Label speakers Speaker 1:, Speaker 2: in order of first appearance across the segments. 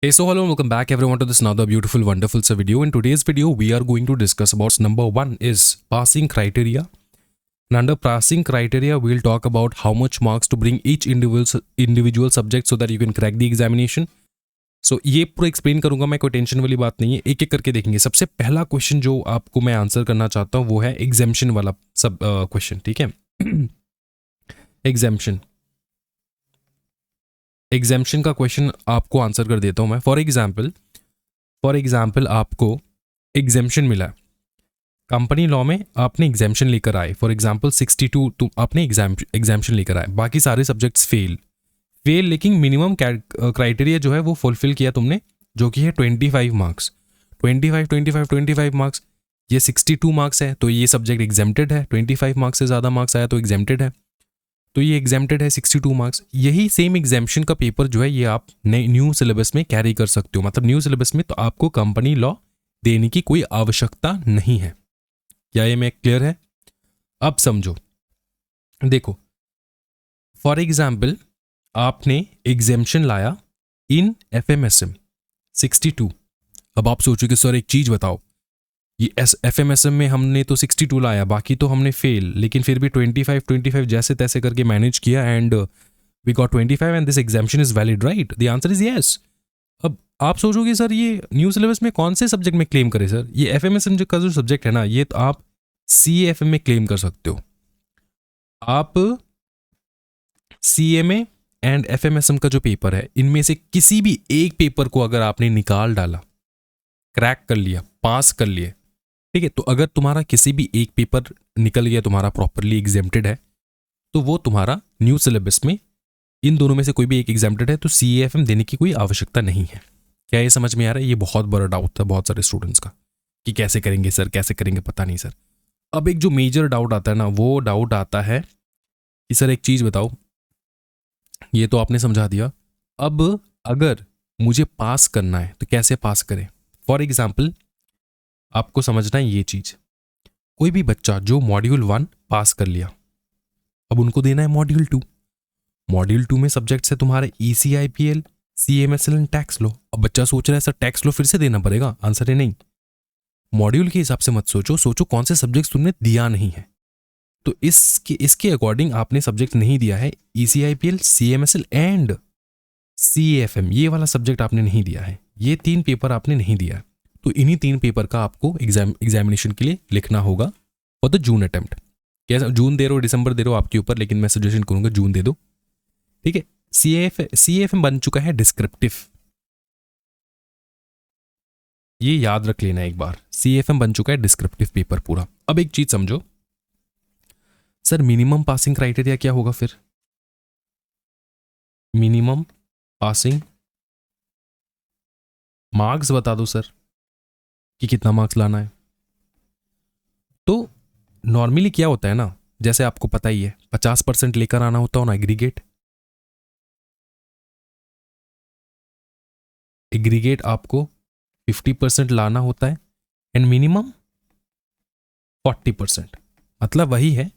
Speaker 1: Hey, so hello and welcome back everyone to this another beautiful, wonderful video. In today's video, we are going to discuss about number one is passing criteria. And under passing criteria, we'll talk about how much marks to bring each individual subject so that you can crack the examination. So ये पूरा explain करूंगा मैं, कोई tension वाली बात नहीं है, एक एक करके देखेंगे. सबसे पहला क्वेश्चन जो आपको मैं आंसर करना चाहता हूँ वो है एग्जाम्शन वाला सब क्वेश्चन. ठीक है, एग्जाम्शन का क्वेश्चन आपको आंसर कर देता हूं मैं. फॉर एग्जाम्पल आपको एग्जाम्शन मिला है कंपनी लॉ में, आपने एग्जाम्शन लेकर आए. फॉर एग्जाम्पल 62 तुम आपने एग्जाम्शन लेकर आए, बाकी सारे सब्जेक्ट्स फेल, लेकिन मिनिमम क्राइटेरिया जो है वो फुलफिल किया तुमने, जो कि है 25 मार्क्स. 25 मार्क्स, ये 62 मार्क्स है तो ये सब्जेक्ट एग्जेम्प्टेड है. 25 मार्क्स से ज़्यादा मार्क्स आया तो एग्जेम्प्टेड है, तो ये एग्जेम्प्टेड है 62 मार्क्स. यही सेम एग्जाम्शन का पेपर जो है ये आप न्यू सिलेबस में कैरी कर सकते हो. मतलब न्यू सिलेबस में तो आपको कंपनी लॉ देने की कोई आवश्यकता नहीं है. क्या ये मैं क्लियर है? अब समझो, देखो फॉर एग्जाम्पल आपने एग्जाम्शन लाया इन FMSM 62. अब आप सोचोगे सर एक चीज बताओ, ये FMSM में हमने तो 62 लाया, बाकी तो हमने फेल, लेकिन फिर भी 25 जैसे तैसे करके मैनेज किया and we got 25 and this exemption is valid, right? The answer is yes. अब आप सोचोगे सर ये न्यू सिलेबस में कौन से सब्जेक्ट में क्लेम करे सर? ये FMSM का जो सब्जेक्ट है ना, ये तो आप CAFM में क्लेम कर सकते हो. आप CMA एंड FMSM का जो पेपर है, इनमें से किसी भी एक पेपर को अगर आपने निकाल डाला, क्रैक कर लिया, पास कर लिए, ठीक है, तो अगर तुम्हारा किसी भी एक पेपर निकल गया, तुम्हारा प्रॉपरली एग्जेम्प्टेड है, तो वो तुम्हारा न्यू सिलेबस में इन दोनों में से कोई भी एक एग्जेम्प्टेड है, तो CAFM देने की कोई आवश्यकता नहीं है. क्या ये समझ में आ रहा है? ये बहुत बड़ा डाउट था बहुत सारे स्टूडेंट्स का कि कैसे करेंगे सर, कैसे करेंगे, पता नहीं सर. अब एक जो मेजर डाउट आता है ना, वो डाउट आता है कि सर एक चीज बताओ, ये तो आपने समझा दिया, अब अगर मुझे पास करना है तो कैसे पास करें? फॉर एग्जाम्पल आपको समझना है ये चीज, कोई भी बच्चा जो मॉड्यूल 1 पास कर लिया, अब उनको देना है मॉड्यूल 2. मॉड्यूल 2 में सब्जेक्ट्स है तुम्हारे ECIPL, CMSL and tax law. अब बच्चा सोच रहा है सर टैक्स लॉ फिर से देना पड़ेगा. आंसर है नहीं. मॉड्यूल के हिसाब से मत सोचो कौन से सब्जेक्ट्स तुमने दिया नहीं है. तो इसके अकॉर्डिंग आपने सब्जेक्ट नहीं दिया है ECIPL, CMSL एंड CAFM, ये वाला सब्जेक्ट आपने नहीं दिया है. ये 3 पेपर आपने नहीं दिया है, तो इन्हीं 3 पेपर का आपको एग्जामिनेशन के लिए लिखना होगा फॉर द जून अटेम्प्ट. कैसा जून दे रहे हो, दिसंबर दे रहे हो, आपके ऊपर, लेकिन मैं सजेशन करूंगा जून दे दो. ठीक है. CAFM बन चुका है डिस्क्रिप्टिव, ये याद रख लेना एक बार. CAFM बन चुका है डिस्क्रिप्टिव पेपर पूरा. अब एक चीज समझो सर, मिनिमम पासिंग क्राइटेरिया क्या होगा फिर? मिनिमम पासिंग मार्क्स बता दो सर कि कितना मार्क्स लाना है. तो नॉर्मली क्या होता है ना, जैसे आपको पता ही है 50% लेकर आना होता है ना एग्रीगेट. आपको 50% लाना होता है एंड मिनिमम 40%, मतलब वही है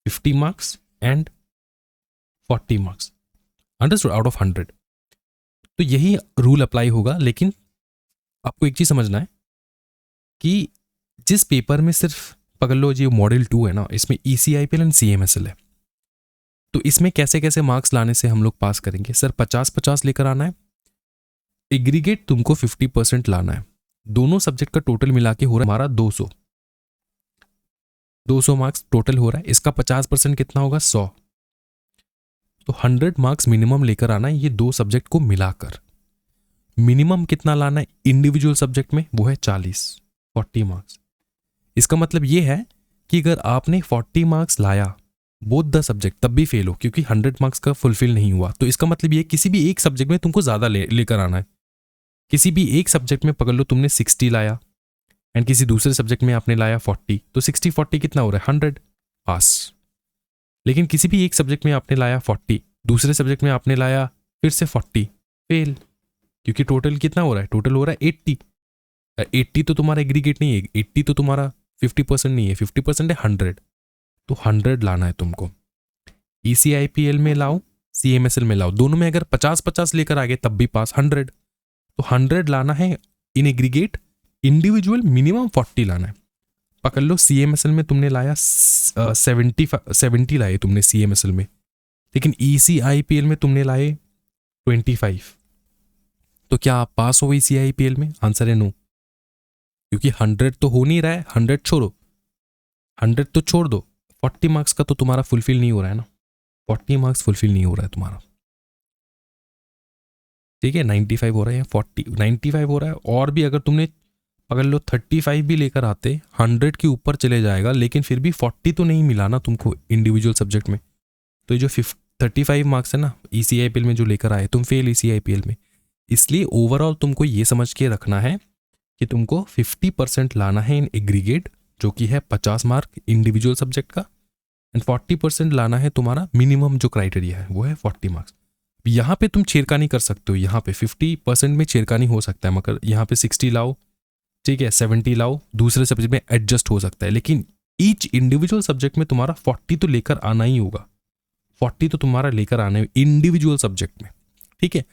Speaker 1: 50 marks and 40 marks. Understood? Out of 100. तो यही रूल अप्लाई होगा, लेकिन आपको एक चीज समझना है कि जिस पेपर में सिर्फ पकड़ लो जी मॉड्यूल 2 है ना, इसमें ECIPL एंड CMSL है, तो इसमें कैसे कैसे मार्क्स लाने से हम लोग पास करेंगे? सर 50-50 लेकर आना है, एग्रीगेट तुमको 50% लाना है. दोनों सब्जेक्ट का टोटल मिला के हो रहा है हमारा 200 मार्क्स टोटल हो रहा है. इसका 50% कितना होगा? 100. तो 100 मार्क्स मिनिमम लेकर आना है ये 2 सब्जेक्ट को मिलाकर. मिनिमम कितना लाना है इंडिविजुअल सब्जेक्ट में? वो है 40 मार्क्स. इसका मतलब ये है कि अगर आपने 40 मार्क्स लाया बोथ द सब्जेक्ट, तब भी फेल हो क्योंकि 100 मार्क्स का फुलफिल नहीं हुआ. तो इसका मतलब ये किसी भी एक सब्जेक्ट में तुमको ज्यादा लेकर आना है. किसी भी एक सब्जेक्ट में पकड़ लो तुमने 60 लाया एंड किसी दूसरे सब्जेक्ट में आपने लाया 40, तो 60-40 कितना हो रहा है? 100, पास. लेकिन किसी भी एक सब्जेक्ट में आपने लाया 40, दूसरे सब्जेक्ट में आपने लाया फिर से 40, फेल. क्योंकि टोटल कितना हो रहा है? टोटल हो रहा है 80. 80 तो तुम्हारा एग्रीगेट नहीं है, 80 तो तुम्हारा 50% नहीं है, 50% है 100. तो 100 लाना है तुमको. ECIPL में लाओ, CMSL में लाओ, दोनों में अगर 50-50 लेकर आ गए तब भी पास. 100 तो 100 लाना है इन एग्रीगेट, इंडिविजुअल मिनिमम 40 लाना है। पकड़ लो CMSL में तुमने लाया 70 लाए तुमने CMSL में, लेकिन ECIPL में तुमने लाए 25। तो क्या आप पास हो ECIPL में? आंसर है नो, क्योंकि 100 तो हो नहीं रहा है। 100 छोड़ो, 100 तो छोड़ दो, 40 मार्क्स का तो तुम्हारा फुलफिल नहीं हो रहा है ना, 40 मार्क्स फुलफिल नहीं हो रहा है तुम्हारा। ठीक है, 95 हो रहा है या 95 हो रहा है। और भी अगर तुमने अगर लो 35 भी लेकर आते, 100 के ऊपर चले जाएगा, लेकिन फिर भी 40 तो नहीं मिला ना तुमको इंडिविजुअल सब्जेक्ट में। तो ये जो 35 मार्क्स है ना ECIPL में जो लेकर आए, तुम फेल ECIPL में। इसलिए ओवरऑल तुमको ये समझ के रखना है कि तुमको 50% लाना है इन एग्रीगेट, जो कि है 50 मार्क इंडिविजुअल सब्जेक्ट का, एंड 40% लाना है तुम्हारा मिनिमम जो क्राइटेरिया है वो है 40 मार्क्स। यहाँ पे तुम छेड़खानी कर सकते हो, यहाँ पे 50% में छेड़खानी हो सकता है, मगर यहाँ पे 60 लाओ, ठीक है, 70 लाओ, दूसरे सब्जेक्ट में एडजस्ट हो सकता है, लेकिन ईच इंडिविजुअल सब्जेक्ट में तुम्हारा 40 तो लेकर आना ही होगा। 40 तो तुम्हारा लेकर आना है इंडिविजुअल सब्जेक्ट में। ठीक है,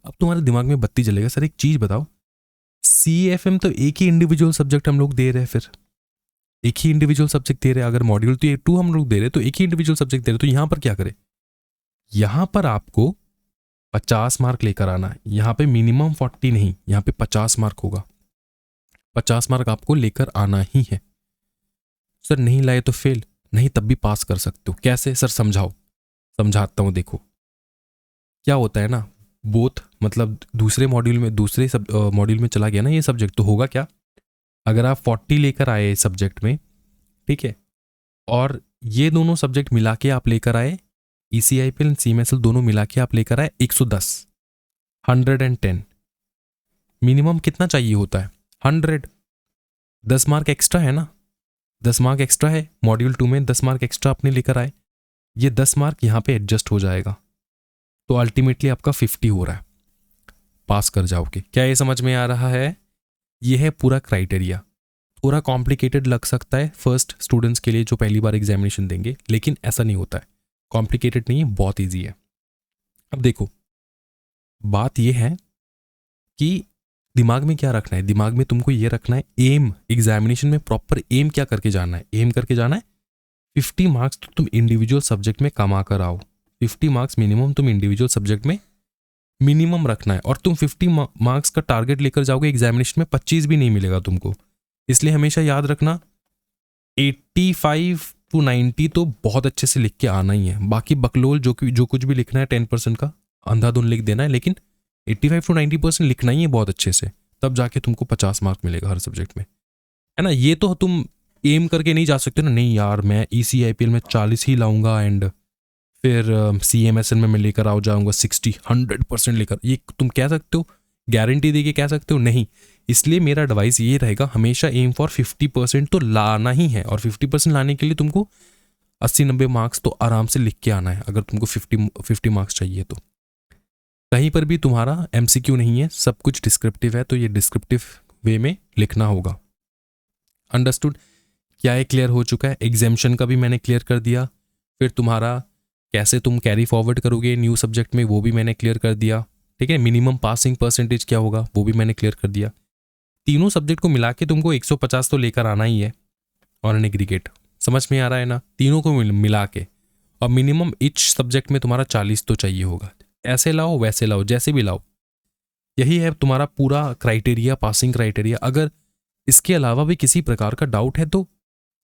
Speaker 1: अब तुम्हारे दिमाग में बत्ती जलेगा, सर एक चीज बताओ, CFM तो एक ही इंडिविजुअल सब्जेक्ट हम लोग दे रहे हैं, फिर एक ही इंडिविजुअल सब्जेक्ट दे रहे हैं। अगर मॉड्यूल तो 2 हम लोग दे रहे हैं, तो एक ही इंडिविजुअल सब्जेक्ट दे रहे हैं, तो यहां पर क्या करें? यहां पर आपको 50 मार्क लेकर आना है। यहाँ पे मिनिमम 40 नहीं, यहाँ पे 50 मार्क होगा। 50 मार्क आपको लेकर आना ही है। सर नहीं लाए तो फेल? नहीं, तब भी पास कर सकते हो। कैसे सर? समझाओ। समझाता हूँ। देखो क्या होता है ना, बोथ मतलब दूसरे मॉड्यूल में चला गया ना ये सब्जेक्ट, तो होगा क्या, अगर आप 40 लेकर आए सब्जेक्ट में, ठीक है, और ये दोनों सब्जेक्ट मिला के आप लेकर आए, ECIPL CMSL दोनों मिला के आप लेकर आए 110, 110, मिनिमम कितना चाहिए होता है? 100। 10 मार्क एक्स्ट्रा है ना, 10 मार्क एक्स्ट्रा है मॉड्यूल 2 में, 10 मार्क एक्स्ट्रा आपने लेकर आए, ये 10 मार्क यहाँ पे एडजस्ट हो जाएगा, तो अल्टीमेटली आपका 50 हो रहा है, पास कर जाओगे। क्या ये समझ में आ रहा है? ये है पूरा क्राइटेरिया। थोड़ा कॉम्प्लिकेटेड लग सकता है फर्स्ट स्टूडेंट्स के लिए जो पहली बार एग्जामिनेशन देंगे, लेकिन ऐसा नहीं होता है, कॉम्प्लिकेटेड नहीं है, बहुत ईजी है। अब देखो बात यह है कि दिमाग में क्या रखना है, दिमाग में तुमको ये रखना है एम, एग्जामिनेशन में प्रॉपर एम क्या करके जाना है, एम करके जाना है 50 मार्क्स तो तुम इंडिविजुअल सब्जेक्ट में कमा कर आओ। 50 मार्क्स मिनिमम तुम इंडिविजुअल सब्जेक्ट में मिनिमम रखना है, और तुम 50 मार्क्स का टारगेट लेकर जाओगे एग्जामिनेशन में, 25 भी नहीं मिलेगा तुमको। इसलिए हमेशा याद रखना 85 to 90 तो बहुत अच्छे से लिख के आना ही है। बाकी बकलोल जो कुछ भी लिखना है 10% का अंधाधुन लिख देना है, लेकिन 85 to 90% लिखना ही है बहुत अच्छे से, तब जाके तुमको 50 मार्क मिलेगा हर सब्जेक्ट में, है ना। ये तो तुम एम करके नहीं जा सकते ना, नहीं यार मैं ECIPL में 40 ही लाऊंगा एंड फिर CMSL में मैं लेकर आ जाऊंगा 60, 100% लेकर, ये तुम कह सकते हो, गारंटी दे के कह सकते हो? नहीं। इसलिए मेरा एडवाइस ये रहेगा, हमेशा एम फॉर 50% तो लाना ही है, और 50% लाने के लिए तुमको 80-90 मार्क्स तो आराम से लिख के आना है, अगर तुमको 50 मार्क्स चाहिए तो। कहीं पर भी तुम्हारा MCQ नहीं है, सब कुछ डिस्क्रिप्टिव है, तो ये डिस्क्रिप्टिव वे में लिखना होगा। अंडरस्टूड? क्या ये क्लियर हो चुका है? एग्जाम्शन का भी मैंने क्लियर कर दिया, फिर तुम्हारा कैसे तुम कैरी फॉरवर्ड करोगे न्यू सब्जेक्ट में वो भी मैंने क्लियर कर दिया, ठीक है। मिनिमम पासिंग परसेंटेज क्या होगा वो भी मैंने क्लियर कर दिया। तीनों सब्जेक्ट को मिला के तुमको 150 तो लेकर आना ही है, और एन एग्रीगेट, समझ में आ रहा है ना, तीनों को मिला के, और मिनिमम ईच सब्जेक्ट में तुम्हारा 40 तो चाहिए होगा। ऐसे लाओ वैसे लाओ, जैसे भी लाओ, यही है तुम्हारा पूरा क्राइटेरिया, पासिंग क्राइटेरिया। अगर इसके अलावा भी किसी प्रकार का डाउट है तो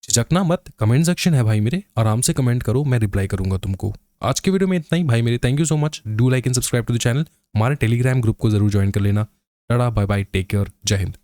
Speaker 1: झिझकना मत, कमेंट सेक्शन है भाई मेरे, आराम से कमेंट करो, मैं रिप्लाई करूंगा तुमको। आज के वीडियो में इतना ही भाई मेरे, thank you so much, do like and subscribe to the channel. हमारे टेलीग्राम ग्रुप को जरूर ज्वाइन कर लेना। टाटा बाय बाय, टेक केयर, जय हिंद।